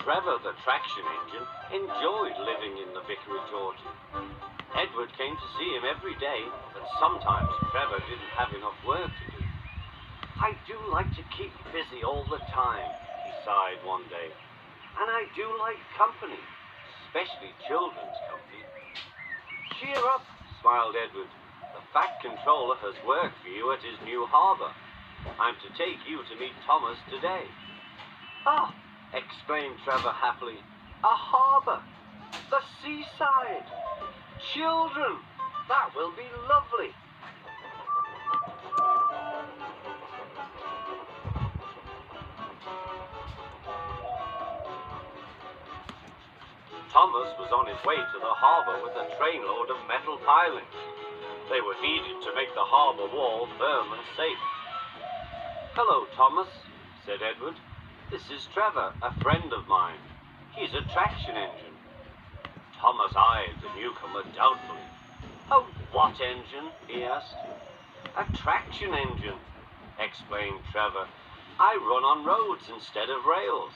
Trevor, the traction engine, enjoyed living in the vicarage orchard. Edward came to see him every day, but sometimes Trevor didn't have enough work to do. "I do like to keep busy all the time," he sighed one day. "And I do like company, especially children's company." "Cheer up," smiled Edward. "The Fat Controller has work for you at his new harbour. I'm to take you to meet Thomas today." "Ah!" exclaimed Trevor happily. "A harbour! The seaside! Children! That will be lovely!" Thomas was on his way to the harbour with a trainload of metal pilings. They were needed to make the harbour wall firm and safe. "Hello, Thomas," said Edward. "This is Trevor, a friend of mine. He's a traction engine." Thomas eyed the newcomer doubtfully. "A what engine?" he asked. "A traction engine," explained Trevor. "I run on roads instead of rails.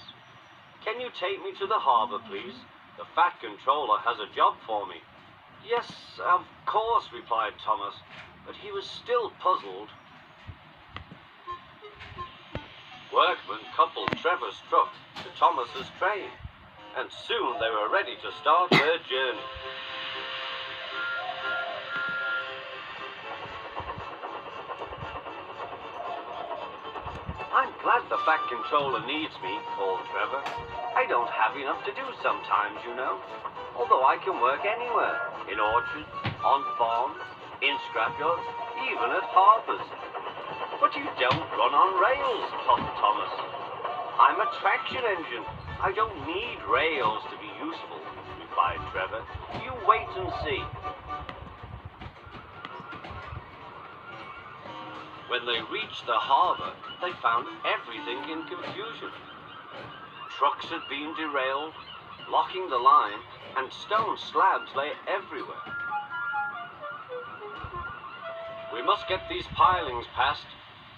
Can you take me to the harbour, please? The Fat Controller has a job for me." "Yes, of course," replied Thomas, but he was still puzzled. Workmen coupled Trevor's truck to Thomas's train, and soon they were ready to start their journey. "I'm glad the Fat Controller needs me," called Trevor. "I don't have enough to do sometimes, you know. Although I can work anywhere, in orchards, on farms, in scrapyards, even at harbours." "But you don't run on rails," puffed Thomas. "I'm a traction engine. I don't need rails to be useful," replied Trevor. "You wait and see." When they reached the harbour, they found everything in confusion. Trucks had been derailed, blocking the line, and stone slabs lay everywhere. "We must get these pilings past,"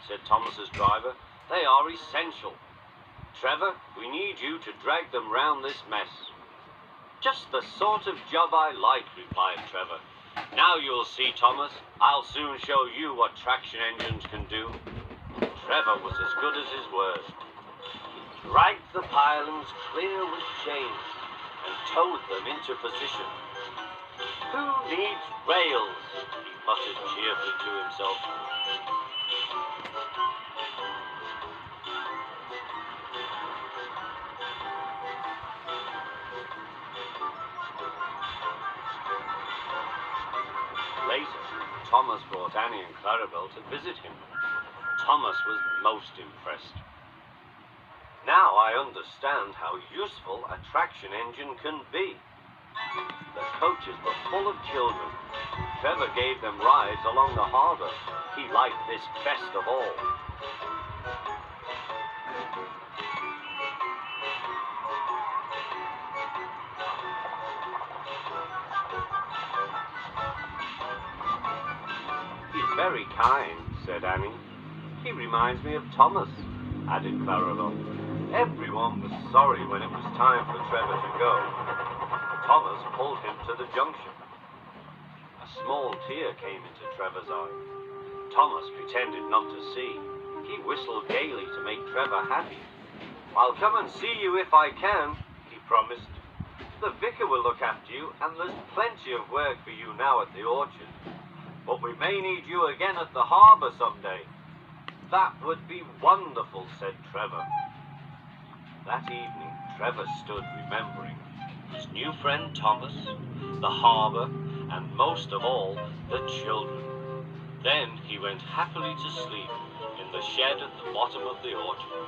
said Thomas's driver. "They are essential. Trevor, we need you to drag them round this mess." "Just the sort of job I like," replied Trevor. "Now you'll see, Thomas. I'll soon show you what traction engines can do." Trevor was as good as his word. He dragged the pilings clear with chains and towed them into position. "Who needs rails?" he muttered cheerfully to himself. Later, Thomas brought Annie and Clarabelle to visit him. Thomas was most impressed. "Now I understand how useful a traction engine can be." The coaches were full of children. Trevor gave them rides along the harbour. He liked this best of all. "He's very kind," said Annie. "He reminds me of Thomas," added Clarabelle. Everyone was sorry when it was time for Trevor to go. Thomas pulled him to the junction. A small tear came into Trevor's eye. Thomas pretended not to see. He whistled gaily to make Trevor happy. "I'll come and see you if I can," he promised. "The vicar will look after you, and there's plenty of work for you now at the orchard. But we may need you again at the harbour someday." "That would be wonderful," said Trevor. That evening, Trevor stood remembering his new friend Thomas, the harbour, and most of all, the children. Then he went happily to sleep in the shed at the bottom of the orchard.